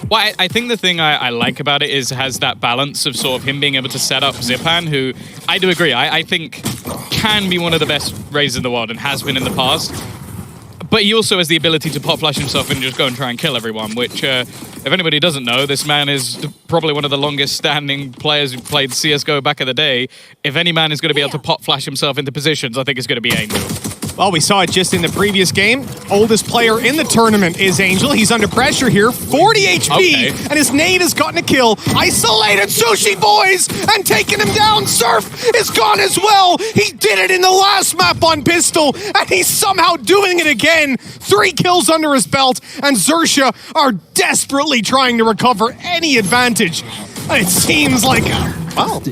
Well, I think the thing I like about it is it has that balance of sort of him being able to set up Zipan, who I do agree, I think can be one of the best Razors in the world and has been in the past. But he also has the ability to pop flash himself and just go and try and kill everyone, which, if anybody doesn't know, this man is probably one of the longest standing players who played CSGO back in the day. If any man is going to be able to pop flash himself into positions, I think it's going to be Angel. Well, we saw it just in the previous game. Oldest player in the tournament is Angel. He's under pressure here. 40 HP, and his nade has gotten a kill. Isolated Sushi Boys, and taking him down. Surf is gone as well. He did it in the last map on Pistol, and he's somehow doing it again. 3 kills under his belt, and Xerxia are desperately trying to recover any advantage. It seems like, well,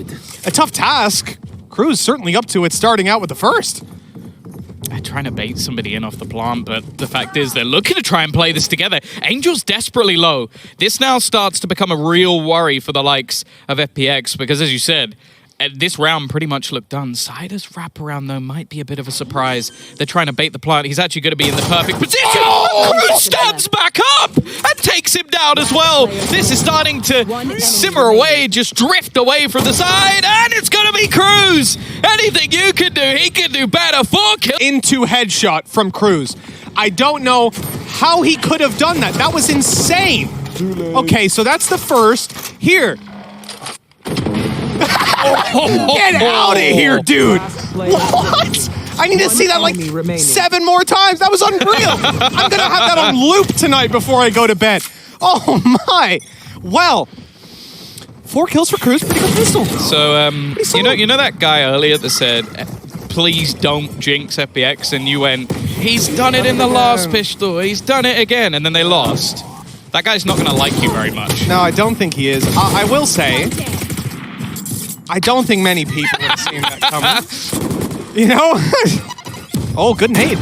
a tough task. Crew's certainly up to it, starting out with the first. Trying to bait somebody in off the plant, but the fact is they're looking to try and play this together. Angel's desperately low. This now starts to become a real worry for the likes of FPX, because as you said, this round pretty much looked done. Sider's wraparound, though, might be a bit of a surprise. They're trying to bait the plant. He's actually going to be in the perfect position. Cruz stands back up and takes him down as well. This is starting to simmer away, just drift away from the side, and it's going to be Cruz. Anything you can do, he can do better. 4 kills. Into headshot from Cruz. I don't know how he could have done that. That was insane. Okay, so that's the first. Here. Get out of here, dude! What? I need to see that like 7 more times. That was unreal. I'm gonna have that on loop tonight before I go to bed. Oh my! Well, 4 kills for Cruz, pretty good pistol. So you know that guy earlier that said, "Please don't jinx FPX," and you went, "He's done it in the last pistol. He's done it again," and then they lost. That guy's not gonna like you very much. No, I don't think he is. I will say, I don't think many people have seen that coming. You know? Oh, good nade.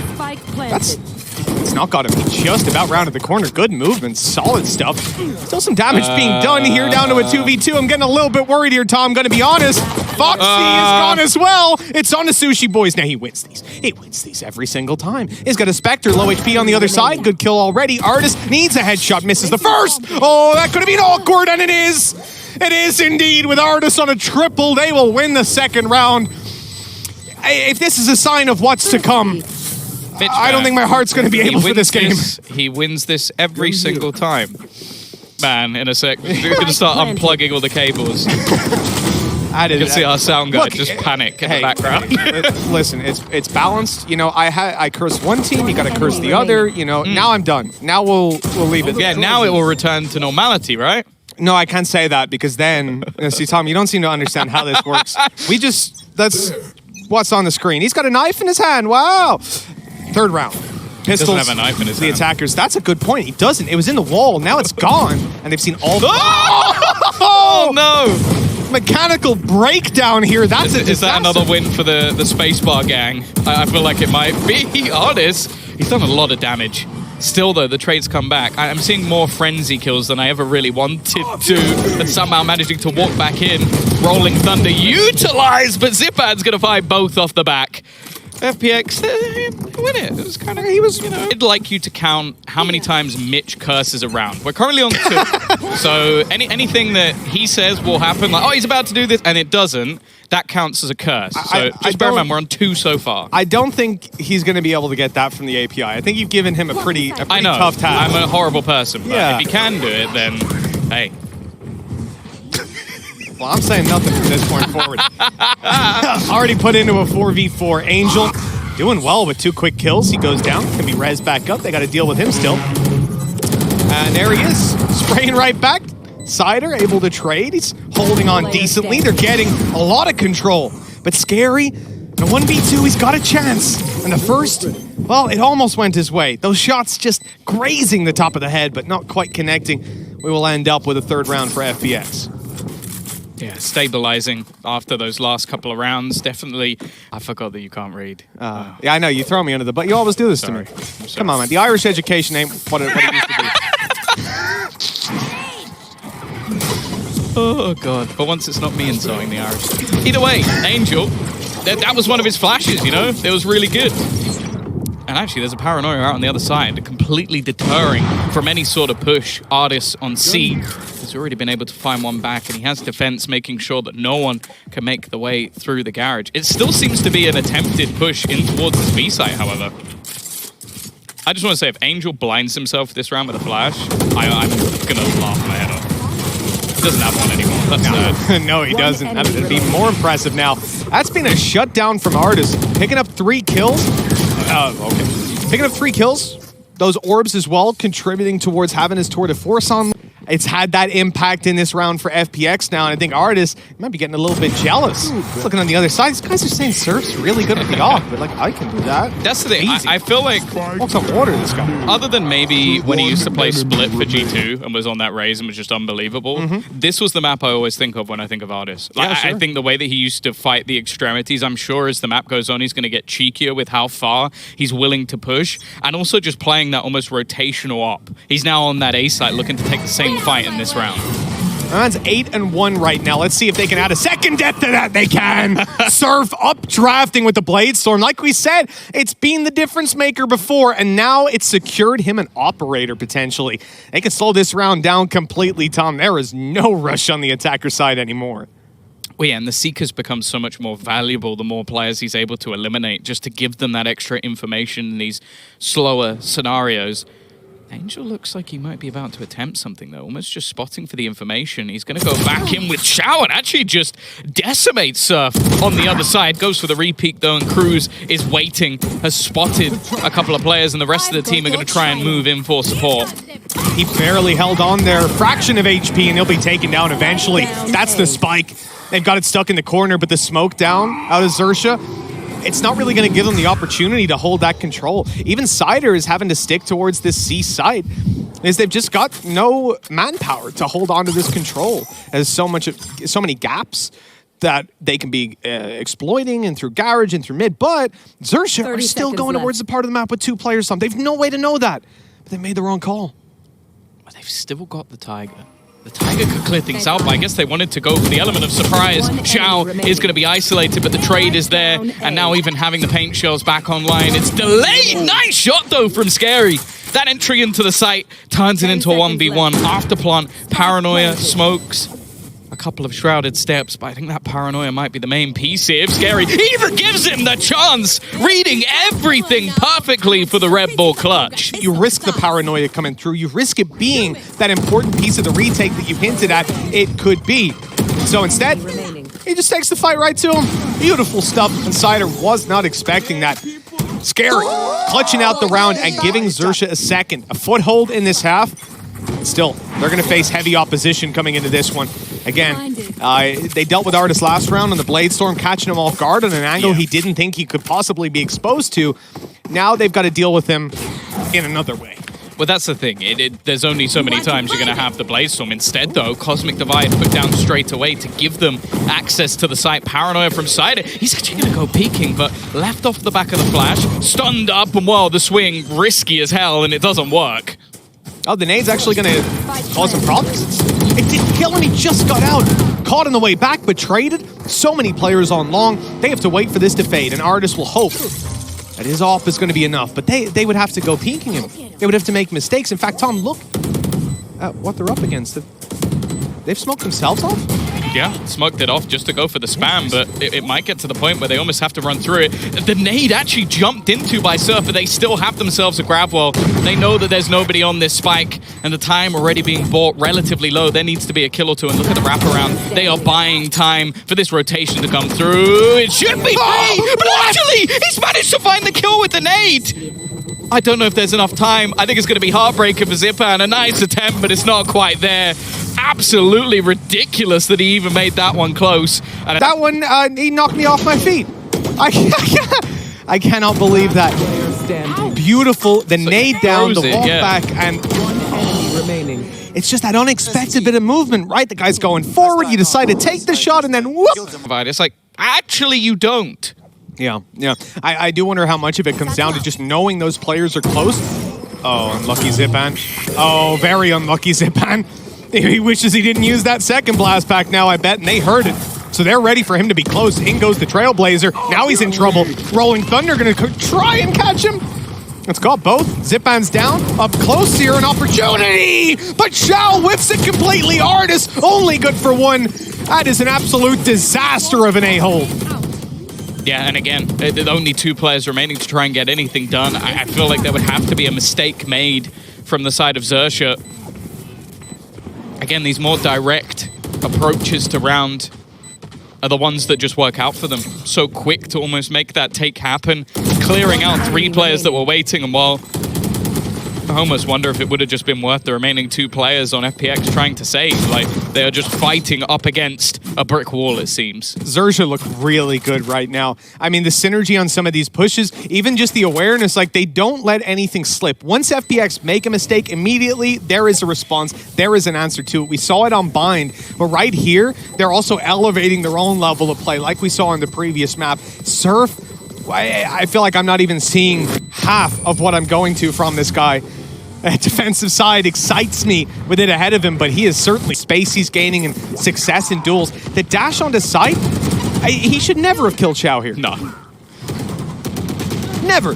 It's not got him. He just about rounded the corner. Good movement. Solid stuff. Still some damage being done here down to a 2v2. I'm getting a little bit worried here, Tom. I'm going to be honest. Foxy is gone as well. It's on the Sushi Boys. Now he wins these. He wins these every single time. He's got a Spectre. Low HP on the other side. Good kill already. Artist needs a headshot. Misses the first. Oh, that could have been awkward, and it is. It is indeed. With Artist on a triple, they will win the second round. If this is a sign of what's to come, I don't think my heart's going to be able for this game. He wins this every single time. Man, in a sec, we're going to start unplugging all the cables. You can see our sound guy just panic in the background. Listen, it's balanced. You know, I curse one team, you got to curse the other. You know, now I'm done. Now we'll leave it. Yeah, now it will return to normality, right? No, I can't say that because then, see, Tom, you don't seem to understand how this works. That's what's on the screen. He's got a knife in his hand. Wow. Third round. Pistols. Doesn't have a knife in his hand. Attackers. That's a good point. He doesn't. It was in the wall. Now it's gone. And they've seen all the... Oh, no. Mechanical breakdown here. That's a disaster. Is that another win for the Spacebar gang? I feel like it might be. Honest. He's done a lot of damage. Still, though, the trade's come back. I'm seeing more frenzy kills than I ever really wanted to, and somehow managing to walk back in. Rolling Thunder utilized, but Zipan's going to fight both off the back. FPX, win it. It was kind of, I'd like you to count how many times Mitch curses around. We're currently on 2. So anything that he says will happen, like, oh, he's about to do this, and it doesn't, that counts as a curse. So just bear in mind, we're on 2 so far. I don't think he's going to be able to get that from the API. I think you've given him a pretty tough task. I'm a horrible person, but if he can do it, then, hey. Well, I'm saying nothing from this point forward. Already put into a 4v4. Angel doing well with 2 quick kills. He goes down, can be rezzed back up. They got to deal with him still. And there he is, spraying right back. Sider able to trade. He's holding on decently. They're getting a lot of control. But Scary, in a 1v2, he's got a chance. And the first, well, it almost went his way. Those shots just grazing the top of the head, but not quite connecting. We will end up with a 3rd round for FPX. Yeah, stabilizing after those last couple of rounds. Definitely. I forgot that you can't read. Yeah, I know. You throw me under the bus. You always do this to me. Come on, man. The Irish education ain't what it used to be. Oh, God. But once it's not me insulting the Irish. Either way, Angel, that was one of his flashes, you know? It was really good. And actually, there's a Paranoia out on the other side, completely deterring from any sort of push. Artis on C has already been able to find one back, and he has defense making sure that no one can make the way through the garage. It still seems to be an attempted push in towards this B site, however. I just want to say, if Angel blinds himself this round with a flash, I'm going to laugh my head off. He doesn't have one anymore. That's sad. No, he doesn't. That would be more impressive now. That's been a shutdown from Artis. Picking up 3 kills. Okay. Picking up 3 kills. Those orbs as well, contributing towards having his tour de force on. It's had that impact in this round for FPX now, and I think Artis might be getting a little bit jealous. Looking on the other side, these guys are saying Surf's really good at the off, but like, I can do that. That's the thing. I feel like... What's up water, this guy? Other than maybe when he used to play Split for G2 and was on that Raze and was just unbelievable, this was the map I always think of when I think of Artis. Like, Yeah, sure. I think the way that he used to fight the extremities, I'm sure as the map goes on, he's going to get cheekier with how far he's willing to push, and also just playing that almost rotational op. He's now on that A site looking to take the same fight in this round. That's 8-1 right now. Let's see if they can add a second death to that. They can. Surf up drafting with the Blade Storm. Like we said, it's been the difference maker before, and now it's secured him an operator potentially. They can slow this round down completely, Tom. There is no rush on the attacker side anymore. Well, yeah, and the Seeker's become so much more valuable the more players he's able to eliminate, just to give them that extra information in these slower scenarios. Angel looks like he might be about to attempt something, though. Almost just spotting for the information. He's going to go back in with Shao and actually just decimate Surf on the other side. Goes for the repeat, though, and Cruz is waiting. Has spotted a couple of players, and the rest of the team are going to try and move in for support. He barely held on there. Fraction of HP, and he'll be taken down eventually. That's the spike. They've got it stuck in the corner, but the smoke down out of Xerxia, it's not really going to give them the opportunity to hold that control. Even Cider is having to stick towards this C site, as they've just got no manpower to hold on to this control. There's so many gaps that they can be exploiting, and through garage and through mid, but Xerxia are still going towards the part of the map with 2 players. They've no way to know that, but they made the wrong call. But they've still got the Tiger. The Tiger could clear things out, but I guess they wanted to go for the element of surprise. Shao is going to be isolated, but the trade is there, and now even having the paint shells back online, it's delayed. Nice shot, though, from Scary. That entry into the site turns it into a 1v1. After plant, Paranoia, smokes, a couple of shrouded steps, but I think that Paranoia might be the main piece here. If Scary even gives him the chance, reading everything perfectly for the Red Bull clutch. You risk the Paranoia coming through. You risk it being that important piece of the retake that you hinted at it could be. So instead, he just takes the fight right to him. Beautiful stuff. And Cider was not expecting that. Scary. Clutching out the round and giving Xerxia a second. A foothold in this half. Still, they're going to face heavy opposition coming into this one. Again, they dealt with Artis last round on the Blade Storm, catching him off guard on an angle he didn't think he could possibly be exposed to. Now they've got to deal with him in another way. Well, that's the thing. There's only so many times you're going to have the Blade Storm. Instead, though, Cosmic Divide put down straight away to give them access to the site. Paranoia from Cider. He's actually going to go peeking, but left off the back of the flash, stunned up, and well, the swing risky as hell, and it doesn't work. Oh, the nade's actually going to cause some problems. It didn't kill him, he just got out. Caught on the way back, but traded. So many players on long. They have to wait for this to fade, and Artis will hope that his off is going to be enough. But they would have to go peeking him. They would have to make mistakes. In fact, Tom, look at what they're up against. They've smoked themselves off? Yeah, smoked it off just to go for the spam, but it might get to the point where they almost have to run through it. The nade actually jumped into by Surf, but they still have themselves a grab wall. They know that there's nobody on this spike, and the time already being bought relatively low. There needs to be a kill or two, and look at the wraparound. They are buying time for this rotation to come through. It should be free, but actually, he's managed to find the kill with the nade. I don't know if there's enough time. I think it's going to be heartbreaking for Zipan. A nice attempt, but it's not quite there. Absolutely ridiculous that he even made that one close. And that one, he knocked me off my feet. I cannot believe that. Beautiful, the nade down, the walk back, and it's just that unexpected bit of movement, right? The guy's going forward, you decide to take the shot, and then whoop! It's like, actually you don't. Yeah. I do wonder how much of it comes down to just knowing those players are close. Oh, unlucky Zipan. Oh, very unlucky Zipan. He wishes he didn't use that second blast pack now, I bet, and they heard it. So they're ready for him to be close. In goes the Trailblazer. Now he's in trouble. Rolling Thunder gonna try and catch him. It's got both. Zipan's down. Up close here, an opportunity! But Xiao whiffs it completely. Artis only good for one. That is an absolute disaster of an A-hole. Yeah, and again, only 2 players remaining to try and get anything done. I feel like there would have to be a mistake made from the side of Xerxia. Again, these more direct approaches to round are the ones that just work out for them. So quick to almost make that take happen, clearing out 3 players that were waiting. And while I almost wonder if it would have just been worth the remaining 2 players on FPX trying to save. Like, they are just fighting up against a brick wall, it seems. Xerxia look really good right now. I mean, the synergy on some of these pushes, even just the awareness, like, they don't let anything slip. Once FPX make a mistake, immediately there is a response. There is an answer to it. We saw it on Bind, but right here, they're also elevating their own level of play, like we saw on the previous map. Surf, I feel like I'm not even seeing half of what I'm going to from this guy. Defensive side excites me with it ahead of him, but he is certainly space he's gaining and success in duels. The dash onto site, he should never have killed Xiao here. No. Never.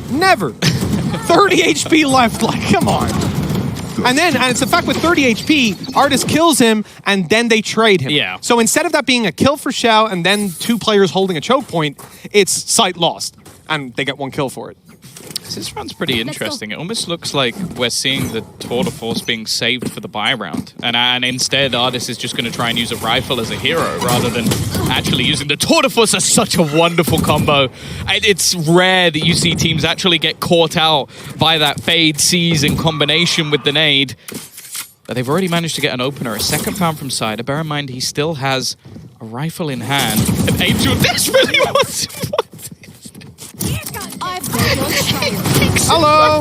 30 HP left, like, come on. And it's a fact with 30 HP, Artis kills him, and then they trade him. Yeah. So instead of that being a kill for Xiao and then 2 players holding a choke point, it's site lost, and they get 1 kill for it. This round's pretty interesting. It almost looks like we're seeing the tour de force being saved for the buy round. And instead, Artis is just going to try and use a rifle as a hero rather than actually using the tour de force as such a wonderful combo. It's rare that you see teams actually get caught out by that fade seize in combination with the nade. But they've already managed to get an opener, a second found from Cider. Bear in mind, he still has a rifle in hand. And Angel desperately wants to... Hello!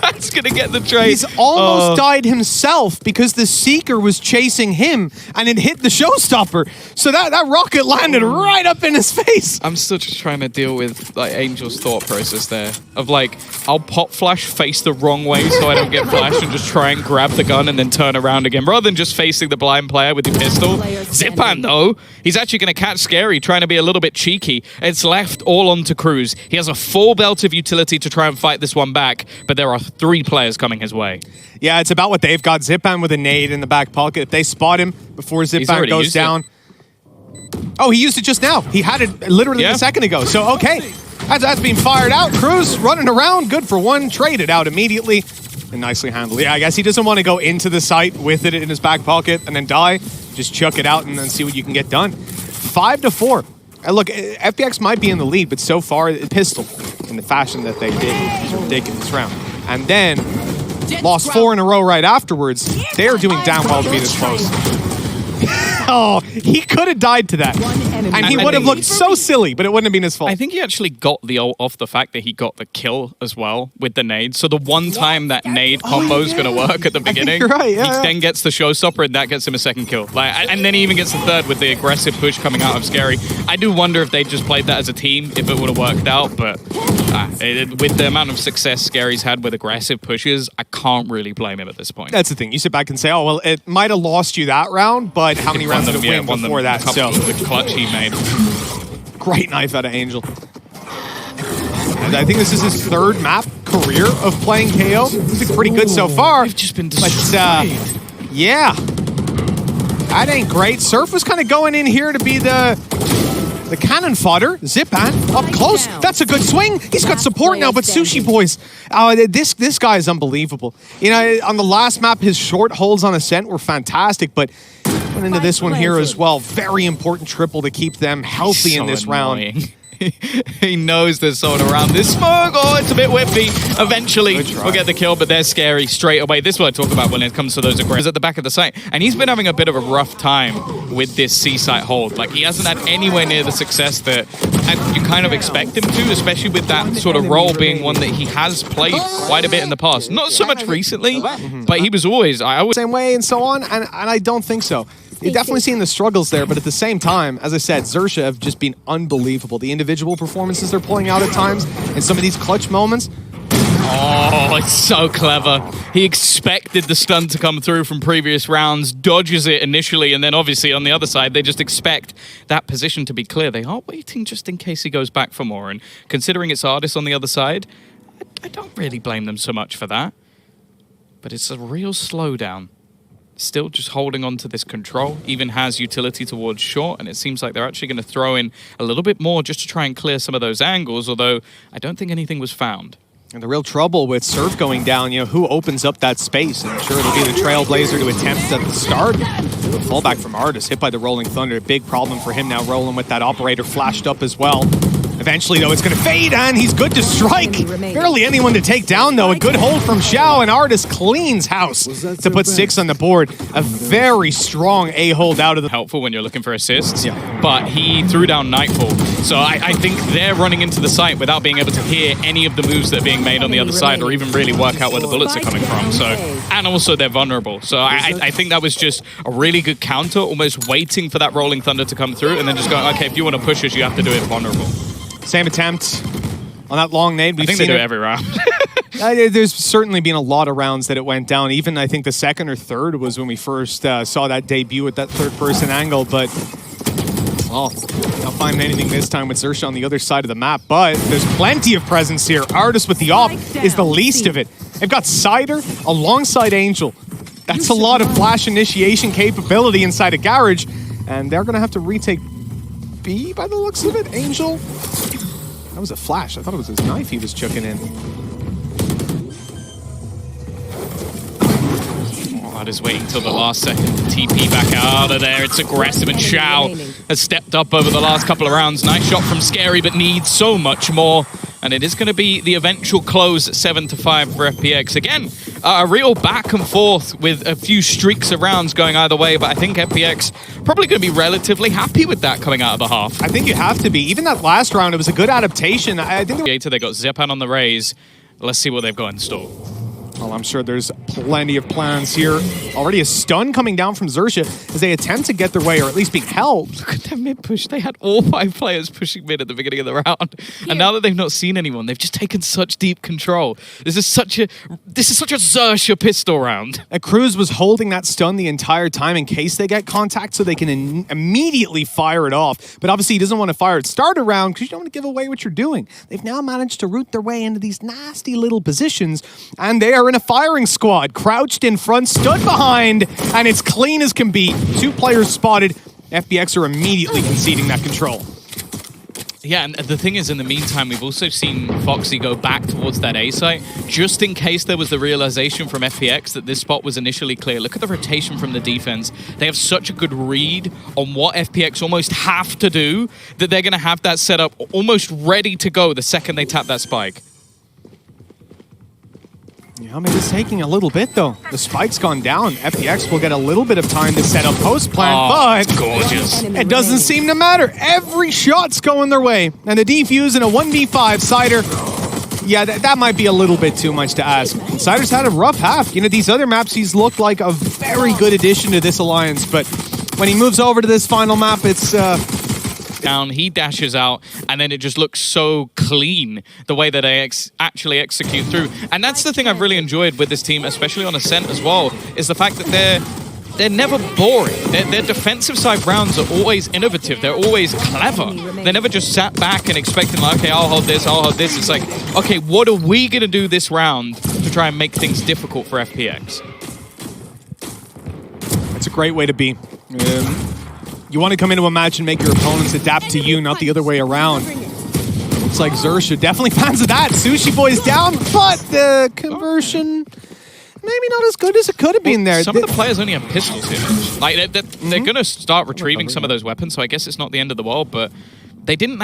That's gonna get the trade. He's almost died himself because the Seeker was chasing him and it hit the showstopper. So that rocket landed right up in his face. I'm still just trying to deal with like Angel's thought process there. Of like, I'll pop flash, face the wrong way so I don't get flashed, and just try and grab the gun and then turn around again. Rather than just facing the blind player with the pistol. Zipan though, he's actually gonna catch Scary, trying to be a little bit cheeky. It's left all onto Cruz. He has a full belt of utility to try and fight this one back, but there are 3 players coming his way. Yeah, it's about what they've got. Zipan with a nade in the back pocket. If they spot him before Zipan goes down. Oh, he used it just now. He had it literally a second ago. So, okay. That's being fired out. Cruz running around. Good for 1. Traded out immediately. And nicely handled. Yeah, I guess he doesn't want to go into the site with it in his back pocket and then die. Just chuck it out and then see what you can get done. 5-4. Look, FPX might be in the lead, but so far, pistol in the fashion that they did is a ridiculous round. And then lost 4 in a row right afterwards. They're doing damn well to be this close. Oh, he could have died to that. And he would have looked so silly, but it wouldn't have been his fault. I think he actually got the off the fact that he got the kill as well with the nade. So the one time that nade combo is going to work at the beginning, you're right, he then gets the showstopper and that gets him a 2nd kill. Like, and then he even gets the 3rd with the aggressive push coming out of Scary. I do wonder if they just played that as a team, if it would have worked out, but with the amount of success Scary's had with aggressive pushes, I can't really blame him at this point. That's the thing. You sit back and say, oh, well, it might have lost you that round, but how many rounds did it win before that? So the clutch he made. Great knife out of Angel. And I think this is his 3rd map career of playing KO. He's pretty good so far. We've just been destroyed. But, yeah. That ain't great. Surf was kind of going in here to be the cannon fodder. Zipan up close. That's a good swing. He's got support now, but Sushi Boys, this guy is unbelievable. You know, on the last map, his short holds on Ascent were fantastic, but went into this one here as well. Very important triple to keep them healthy in this round. He knows there's someone around. This smoke, oh, it's a bit whippy. Eventually, we'll get the kill, but they're Scary straight away. This is what I talk about when it comes to those aggressors at the back of the site. And he's been having a bit of a rough time with this C-site hold. Like, he hasn't had anywhere near the success that you kind of expect him to, especially with that sort of role being one that he has played quite a bit in the past. Not so much recently, but he was always... Same way and so on, and I don't think so. You've definitely seen the struggles there, but at the same time, as I said, Xerxia have just been unbelievable. The individual performances they're pulling out at times, and some of these clutch moments. Oh, it's so clever. He expected the stun to come through from previous rounds, dodges it initially, and then obviously on the other side, they just expect that position to be clear. They are waiting just in case he goes back for more, and considering it's Artis on the other side, I don't really blame them so much for that. But it's a real slowdown. Still just holding on to this control, even has utility towards short, and it seems like they're actually going to throw in a little bit more just to try and clear some of those angles, although I don't think anything was found. And the real trouble with Surf going down, you know, who opens up that space? I'm sure it'll be the Trailblazer to attempt at the start. Fallback from Artis, hit by the Rolling Thunder. Big problem for him now, rolling with that operator flashed up as well. Eventually, though, it's going to fade, and he's good to strike. Barely anyone to take down, though. A good hold from Xiao, and Artis cleans house to put 6 on the board. A very strong A-hold out of the... Helpful when you're looking for assists, but he threw down Nightfall. So I think they're running into the site without being able to hear any of the moves that are being made on the other side or even really work out where the bullets are coming from. So, and also they're vulnerable. So I think that was just a really good counter, almost waiting for that Rolling Thunder to come through and then just going, okay, if you want to push us, you have to do it vulnerable. Same attempt on that long nade. I think they do it every round. There's certainly been a lot of rounds that it went down. Even I think the second or third was when we first saw that debut with that third-person angle. But, well, not finding anything this time with Xerxia on the other side of the map. But there's plenty of presence here. Artis with the op is the least of it. They've got Cider alongside Angel. That's a lot of flash initiation capability inside a garage. And they're going to have to retake B by the looks of it. Angel. That was a flash. I thought it was his knife he was chucking in. Oh, just waiting till the last second. TP back out of there. It's aggressive, and Xiao has stepped up over the last couple of rounds. Nice shot from Scary, but needs so much more. And it is going to be the eventual close, 7-5 for FPX. Again, a real back and forth with a few streaks of rounds going either way, but I think FPX probably going to be relatively happy with that coming out of the half. I think you have to be. Even that last round, it was a good adaptation. I think they got Zepan on the raise. Let's see what they've got in store. Well, I'm sure there's plenty of plans here. Already a stun coming down from Xerxia as they attempt to get their way, or at least being held. Look at that mid push. They had all 5 players pushing mid at the beginning of the round. And now that they've not seen anyone, they've just taken such deep control. This is such a Xerxia pistol round. Cruz was holding that stun the entire time in case they get contact so they can immediately fire it off. But obviously he doesn't want to fire it start a round because you don't want to give away what you're doing. They've now managed to root their way into these nasty little positions, and they are in a firing squad, crouched in front, stood behind, and it's clean as can be. 2 players spotted. FBX are immediately conceding that control. Yeah, and the thing is, in the meantime, we've also seen Foxy go back towards that A site, just in case there was the realization from FPX that this spot was initially clear. Look at the rotation from the defense. They have such a good read on what FPX almost have to do that they're going to have that set up almost ready to go the second they tap that spike. Yeah, maybe it's taking a little bit, though. The spike's gone down. FPX will get a little bit of time to set up post-plant, but it's gorgeous. It doesn't seem to matter. Every shot's going their way. And the defuse in a 1v5, Cider, yeah, that might be a little bit too much to ask. Cider's had a rough half. You know, these other maps, he's looked like a very good addition to this alliance, but when he moves over to this final map, it's... down, he dashes out, and then it just looks so clean the way that they actually execute through. And that's the thing I've really enjoyed with this team, especially on Ascent as well, is the fact that they're never boring. Their defensive side rounds are always innovative. They're always clever. They never just sat back and expected, like, okay, I'll hold this, I'll hold this. It's like, okay, what are we going to do this round to try and make things difficult for FPX? That's a great way to be. You want to come into a match and make your opponents adapt to you, not the other way around. Looks like Xerxia definitely fans of that. Sushi Boy's down, but the conversion maybe not as good as it could have been there. Some of the players only have pistols here. Like they're going to start retrieving some of those weapons, so I guess it's not the end of the world, but they didn't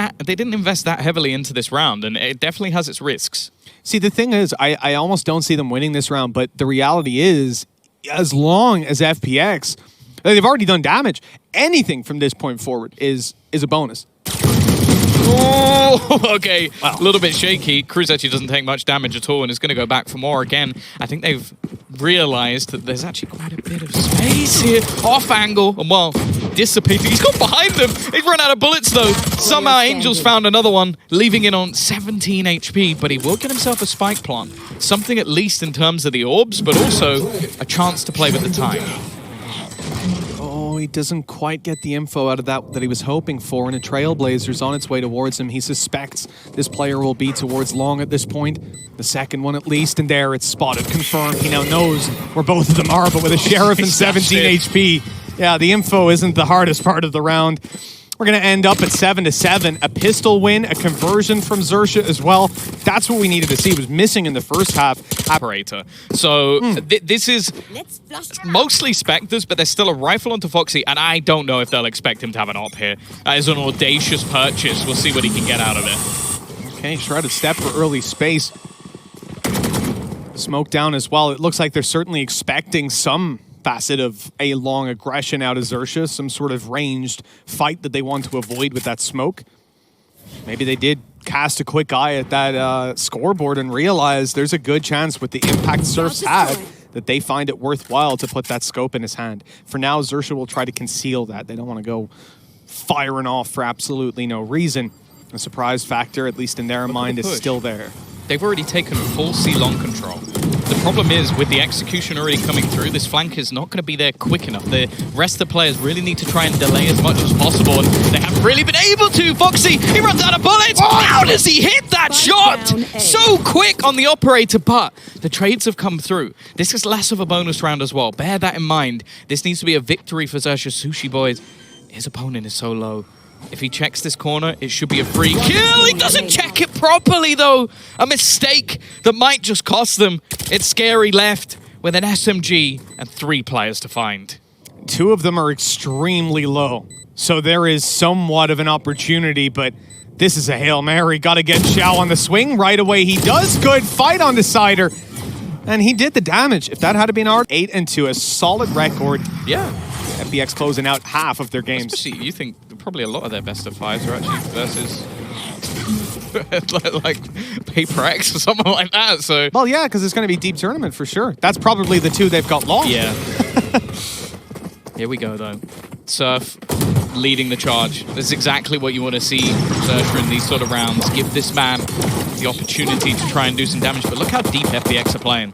invest that heavily into this round, and it definitely has its risks. See, the thing is, I almost don't see them winning this round, but the reality is, as long as FPX... they've already done damage. Anything from this point forward is a bonus. Oh, okay. Wow. A little bit shaky. Cruz actually doesn't take much damage at all and is going to go back for more again. I think they've realized that there's actually quite a bit of space here. Off angle. And well, dissipating. He's gone behind them. He's run out of bullets though. Somehow Angel's found another one, leaving it on 17 HP, but he will get himself a spike plant. Something at least in terms of the orbs, but also a chance to play with the time. he doesn't quite get the info out of that he was hoping for, and a Trailblazer's on its way towards him. He suspects this player will be towards long at this point. The second one at least, and there it's spotted, confirmed. He now knows where both of them are, but with a Sheriff and 17 HP. Yeah, the info isn't the hardest part of the round. We're going to end up at 7-7. A pistol win, a conversion from Xerxia as well. That's what we needed to see. It was missing in the first half. Operator. So this is mostly Spectres, but there's still a rifle onto Foxy, and I don't know if they'll expect him to have an op here. That is an audacious purchase. We'll see what he can get out of it. Okay, shredded step for early space. Smoke down as well. It looks like they're certainly expecting some facet of a long aggression out of Xerxia, some sort of ranged fight that they want to avoid with that smoke. Maybe they did cast a quick eye at that scoreboard and realize there's a good chance with the impact Surf's had that they find it worthwhile to put that scope in his hand. For now, Xerxia will try to conceal that. They don't want to go firing off for absolutely no reason. The surprise factor, at least in their mind, is still there. They've already taken full C-long control. The problem is, with the execution already coming through, this flank is not going to be there quick enough. The rest of the players really need to try and delay as much as possible, and they haven't really been able to. Foxy, he runs out of bullets. How does he hit that shot? So quick on the operator, but the trades have come through. This is less of a bonus round as well. Bear that in mind. This needs to be a victory for Xerxia. Sushi Boys. His opponent is so low. If he checks this corner, it should be a free kill. He doesn't check it properly, though. A mistake that might just cost them. It's Scary left with an SMG and 3 players to find. 2 of them are extremely low, so there is somewhat of an opportunity, but this is a Hail Mary. Got to get Xiao on the swing right away. He does. Good fight on Decider. And he did the damage. If that had been our 8-2, a solid record. Yeah. FBX closing out half of their games. Especially, you think probably a lot of their best of 5s are actually versus like Paper X or something like that. So well, yeah, because it's going to be deep tournament for sure. That's probably the 2 they've got lost. Yeah. Here we go though. Surf leading the charge. This is exactly what you want to see Xerxia in these sort of rounds. Give this man the opportunity to try and do some damage. But look how deep FBX are playing.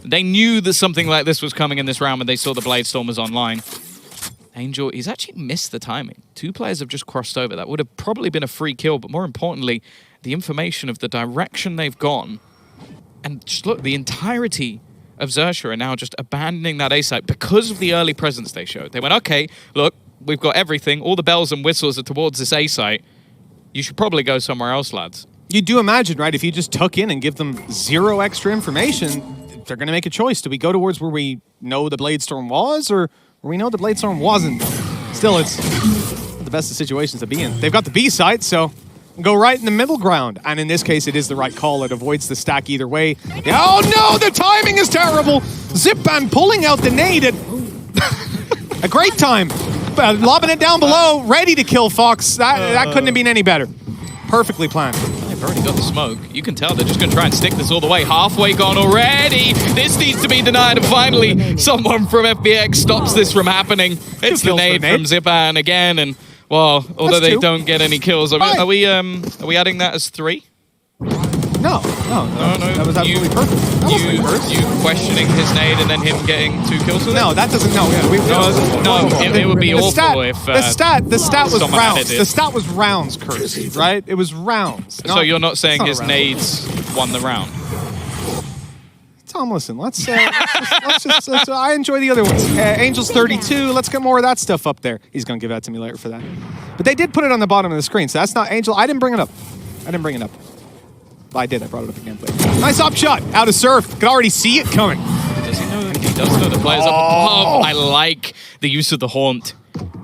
They knew that something like this was coming in this round when they saw the Blade Storm was online. Angel, he's actually missed the timing. 2 players have just crossed over. That would have probably been a free kill, but more importantly, the information of the direction they've gone. And just look, the entirety of Xerxia are now just abandoning that A site because of the early presence they showed. They went, okay, look, we've got everything. All the bells and whistles are towards this A site. You should probably go somewhere else, lads. You do imagine, right, if you just tuck in and give them 0 extra information, they're going to make a choice. Do we go towards where we know the Blade Storm was, or where we know the Blade Storm wasn't? Still, it's the best of situations to be in. They've got the B site, so go right in the middle ground. And in this case, it is the right call. It avoids the stack either way. Oh no, the timing is terrible. Zipban pulling out the nade at a great time. Lobbing it down below, ready to kill Fox. That couldn't have been any better. Perfectly planned. They've already got the smoke. You can tell they're just going to try and stick this all the way. Halfway gone already. This needs to be denied. And finally, someone from FBX stops this from happening. It's the nade from Zipan again. And, well, although they don't get any kills, are we adding that as 3? No. That was absolutely perfect. You questioning his nade and then him getting 2 kills with it? No, that doesn't. No, it would be awful if the stat was rounds. The stat was rounds, Kurt. Right? It was rounds. So you're not saying his nades won the round? Tom, listen. Let's just. I enjoy the other ones. Angel's 32. Let's get more of that stuff up there. He's gonna give that to me later for that. But they did put it on the bottom of the screen, so that's not Angel. I didn't bring it up. I did. I brought it up again. Nice up shot out of Surf. Could already see it coming. Does he know? He does know the players up above. I like the use of the haunt.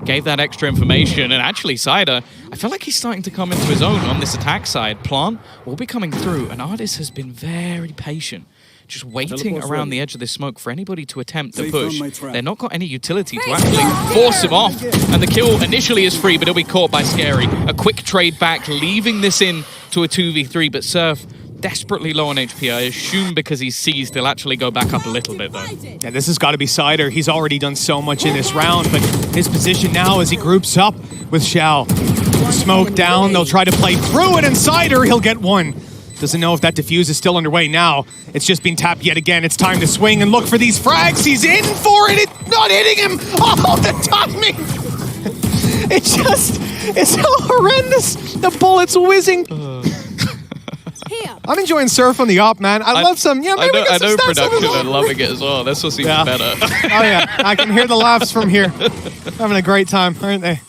Gave that extra information. And actually, Cider, I feel like he's starting to come into his own on this attack side. Plant will be coming through. And Artis has been very patient. Just waiting around the edge of this smoke for anybody to attempt to push. They're not got any utility to actually force him off. And the kill initially is free, but he'll be caught by Scary. A quick trade back, leaving this in to a 2v3, but Surf desperately low on HP. I assume because he's seized, he'll actually go back up a little bit, though. Yeah, this has got to be Cider. He's already done so much in this round, but his position now as he groups up with Xiao. Smoke down, they'll try to play through it, and Cider, he'll get 1. Doesn't know if that defuse is still underway now. It's just been tapped yet again. It's time to swing and look for these frags. He's in for it. It's not hitting him. Oh, the timing. It's so horrendous. The bullets whizzing. I'm enjoying Surf on the op, man. I love some, yeah, maybe I know production are loving it as well. That's what's even better. Oh, yeah. I can hear the laughs from here. Having a great time, aren't they?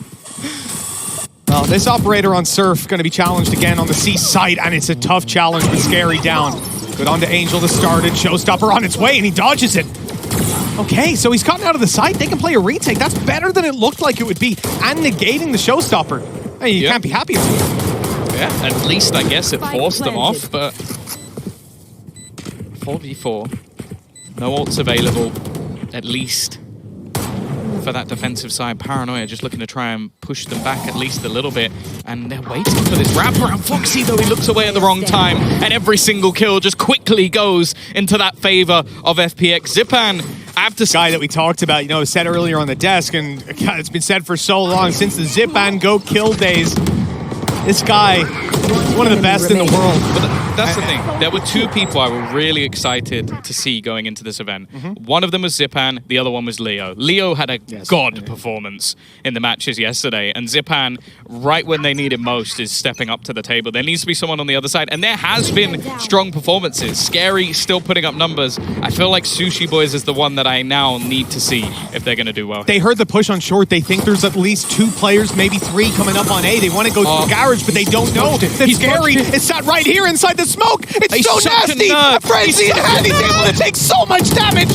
Well, this operator on Surf going to be challenged again on the C site, and it's a tough challenge with Scary down. Good on to Angel to start it. Showstopper on its way, and he dodges it. Okay, so he's gotten out of the site. They can play a retake. That's better than it looked like it would be, and negating the Showstopper. I mean, you can't be happy about it. Yeah, at least I guess it forced them off, but 4v4. No ults available, at least for that defensive side. Paranoia just looking to try and push them back at least a little bit, and they're waiting for this wraparound. Foxy, though, he looks away at the wrong time, and every single kill just quickly goes into that favor of FPX. Zipan, after guy that we talked about, you know, said earlier on the desk, and God, it's been said for so long, since the Zipan Go kill days. This guy, one of the best in the world. But that's the thing. There were two people I were really excited to see going into this event. One of them was Zipan, the other one was Leo. Leo had a god performance in the matches yesterday, and Zipan, right when they need it most, is stepping up to the table. There needs to be someone on the other side, and there has been strong performances. Scary still putting up numbers. I feel like Sushi Boys is the one that I now need to see if they're going to do well. They heard the push on short. They think there's at least 2 players, maybe 3 coming up on A. They want to go to the garage, but they don't know that Scary is sat right here inside the smoke. It's so nasty. A frenzy in hand. He's able to take so much damage.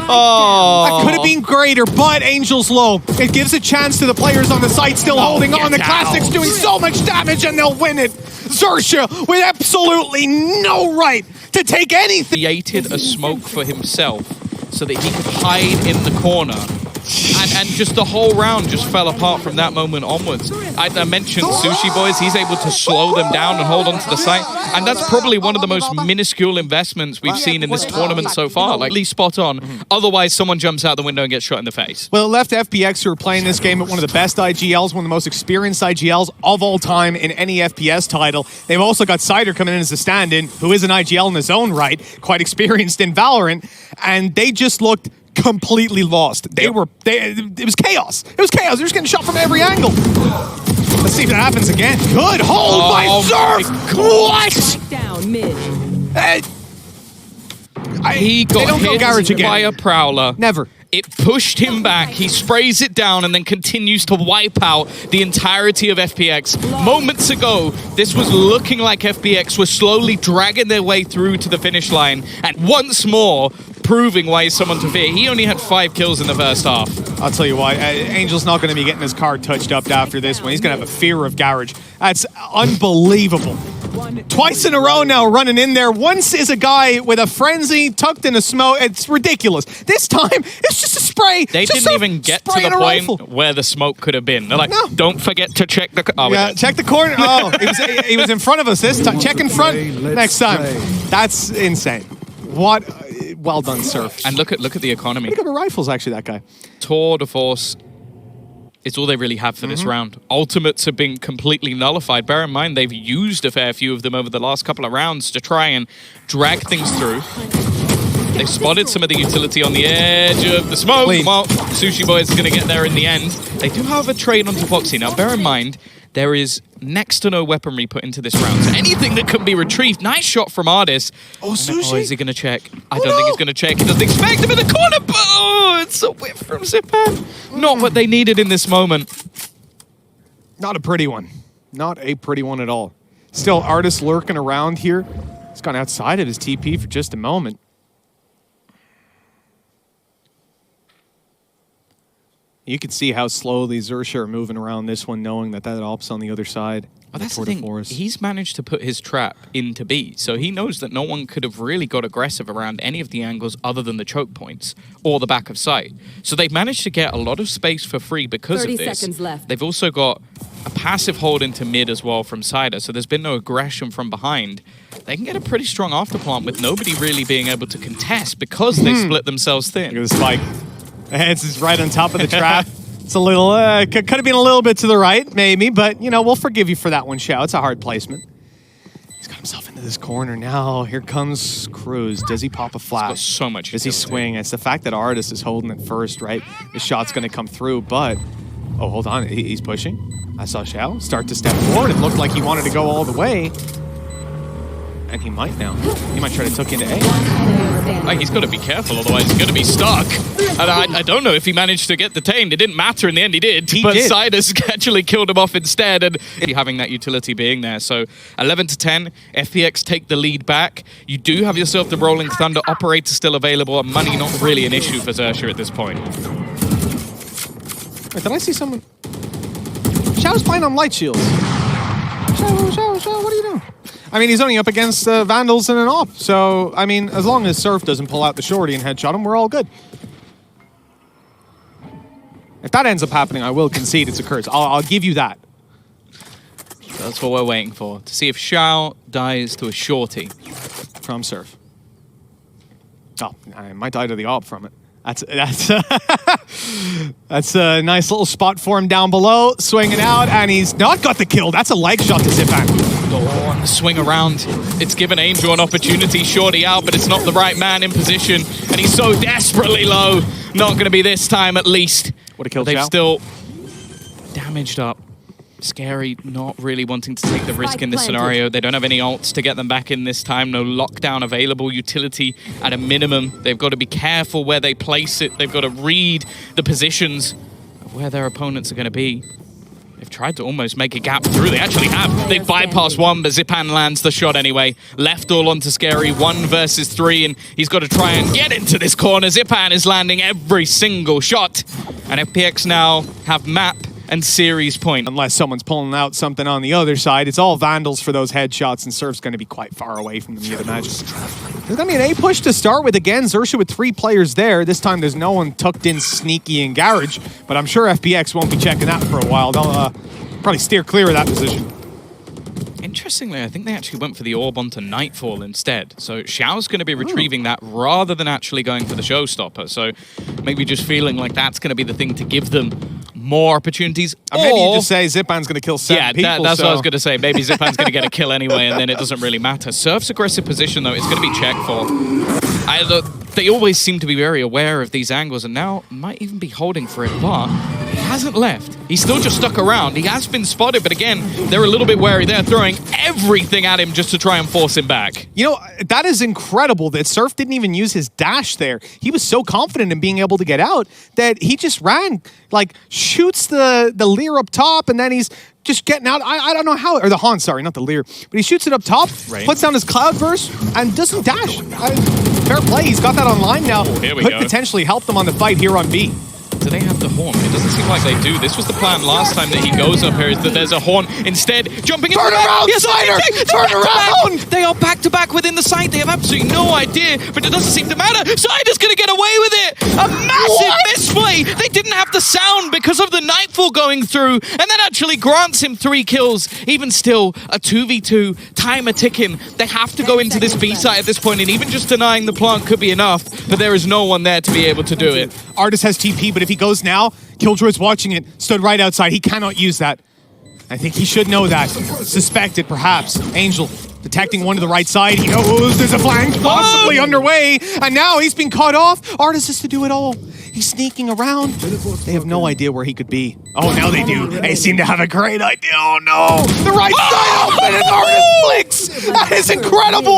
Oh, that could have been greater, but Angel's low. It gives a chance to the players on the site still holding on. The Classics doing so much damage, and they'll win it. Xerxia with absolutely no right to take anything. Created a smoke for himself so that he could hide in the corner. And just the whole round just fell apart from that moment onwards. I mentioned Sushi Boys. He's able to slow them down and hold on to the site. And that's probably one of the most minuscule investments we've seen in this tournament so far. Like, at least spot on. Otherwise, someone jumps out the window and gets shot in the face. Well, it left FPX, who are playing this game at one of the best IGLs, one of the most experienced IGLs of all time in any FPS title. They've also got Cider coming in as a stand-in, who is an IGL in his own right, quite experienced in Valorant. And they just looked completely lost. It was chaos. It was chaos. They're just getting shot from every angle. Let's see if that happens again. Good hold by Surf. What? Down mid. He got hit by a Prowler. Never. It pushed him back, he sprays it down, and then continues to wipe out the entirety of FPX. Moments ago, this was looking like FPX was slowly dragging their way through to the finish line, and once more, proving why he's someone to fear. He only had 5 kills in the first half. I'll tell you why. Angel's not going to be getting his card touched up after this one. He's going to have a fear of Garage. That's unbelievable. Twice in a row now running in there. Once is a guy with a frenzy tucked in a smoke. It's ridiculous. This time, it's just a spray. They didn't even get to the point where the smoke could have been. They're like, don't forget to check the... Oh, yeah, check the corner. Oh, he was in front of us this time. Check in front next time. That's insane. What... Well done, Surf. And look at the economy. Look at the rifles, actually, that guy. Tour de Force is all they really have for this round. Ultimates have been completely nullified. Bear in mind, they've used a fair few of them over the last couple of rounds to try and drag things through. They've spotted some of the utility on the edge of the smoke. Well, Sushi Boy is going to get there in the end. They do have a trade onto Foxy. Now, bear in mind, there is next to no weaponry put into this round. So anything that can be retrieved. Nice shot from Ardis. Oh, Sushi. Oh, is he going to check? I don't think he's going to check. He doesn't expect him in the corner, but oh, it's a whip from Zipan. Not what they needed in this moment. Not a pretty one. Not a pretty one at all. Still, Ardis lurking around here. He's gone outside of his TP for just a moment. You can see how slowly Xerxia are moving around this one, knowing that op's on the other side. Well, that's the thing. He's managed to put his trap into B, so he knows that no one could have really got aggressive around any of the angles other than the choke points or the back of sight. So they've managed to get a lot of space for free because of this. 30 seconds left. They've also got a passive hold into mid as well from Cider, so there's been no aggression from behind. They can get a pretty strong afterplant with nobody really being able to contest because they split themselves thin. Look at the spike. It's right on top of the trap. It's a little, could have been a little bit to the right, maybe, but, you know, we'll forgive you for that one, Xiao. It's a hard placement. He's got himself into this corner now. Here comes Cruz. Does he pop a flash? Got so much Does he swing? It's the fact that Artis is holding it first, right? The shot's going to come through, but... Oh, hold on. He's pushing. I saw Xiao start to step forward. It looked like he wanted to go all the way. And he might now. He might try to tuck into A. Like, he's got to be careful, otherwise he's going to be stuck. And I don't know if he managed to get detained. It didn't matter in the end, he did. But Sidus actually killed him off instead, and having that utility being there. So 11 to 10, FPX take the lead back. You do have yourself the Rolling Thunder. Operator still available, and money not really an issue for Xerxia at this point. Wait, did I see someone? Xiao's playing on light shields. Xiao, what are you doing? I mean, he's only up against Vandals and an op, so, I mean, as long as Surf doesn't pull out the shorty and headshot him, we're all good. If that ends up happening, I will concede it's a curse. I'll give you that. That's what we're waiting for, to see if Xiao dies to a shorty. From Surf. Oh, I might die to the op from it. That's a nice little spot for him down below, swinging out, and he's not got the kill. That's a leg shot to Zipan. Oh, and the swing around. It's given Angel an opportunity, shorty out, but it's not the right man in position, and he's so desperately low. Not going to be this time, at least. Would have killed They've Xiao. still damaged up. Scary, not really wanting to take the risk in this scenario. They don't have any ults to get them back in this time. No lockdown available. Utility at a minimum. They've got to be careful where they place it. They've got to read the positions of where their opponents are going to be. They've tried to almost make a gap through. They actually have. They've bypassed one, but Zipan lands the shot anyway. Left all onto Scary. 1 versus 3, and he's got to try and get into this corner. Zipan is landing every single shot. And FPX now have map and series point. Unless someone's pulling out something on the other side. It's all Vandals for those headshots, and Surf's going to be quite far away from them, you'd imagine. There's going to be an A push to start with again. Xerxia with 3 players there. This time there's no one tucked in sneaky in Garage, but I'm sure FPX won't be checking that for a while. They'll probably steer clear of that position. Interestingly, I think they actually went for the orb onto Nightfall instead. So Xiao's going to be retrieving that rather than actually going for the showstopper. So maybe just feeling like that's going to be the thing to give them more opportunities. Or maybe you just say Zipan's going to kill 7 people. Yeah, that's what I was going to say. Maybe Zipan's going to get a kill anyway, and then it doesn't really matter. Surf's aggressive position, though, is going to be checked for. They always seem to be very aware of these angles, and now might even be holding for it, but he hasn't left. He's still just stuck around. He has been spotted, but again, they're a little bit wary. They're throwing everything at him just to try and force him back. You know, that is incredible that Surf didn't even use his dash there. He was so confident in being able to get out that he just ran, like, shoots the Lear up top, and then he's just getting out. I don't know how, or the Han, sorry, not the Lear. But he shoots it up top, puts down his Cloud Burst, and doesn't dash. Fair play, he's got that online now. Could potentially help them on the fight here on B. Do they have the horn? It doesn't seem like they do. This was the plan last time that he goes up here, is that there's a horn. Instead, jumping in. Turn around, Cider! Turn around! They are back-to-back within the site. They have absolutely no idea, but it doesn't seem to matter. Cider's going to get away with it. A massive misplay. They didn't have the sound because of the Nightfall going through, and that actually grants him 3 kills. Even still, a 2v2, timer ticking. They have to go into this B site at this point, and even just denying the plant could be enough, but there is no one there to be able to do it. Artis has TP, but if he goes now, Killjoy's watching it, stood right outside. He cannot use that. I think he should know that. Suspected, perhaps. Angel detecting one to the right side. He knows there's a flank possibly underway, and now he's been cut off. Artis has to do it all. He's sneaking around. They have no idea where he could be. Oh, now they do. They seem to have a great idea. Oh, no. The right side open, and Artis flicks. That is incredible.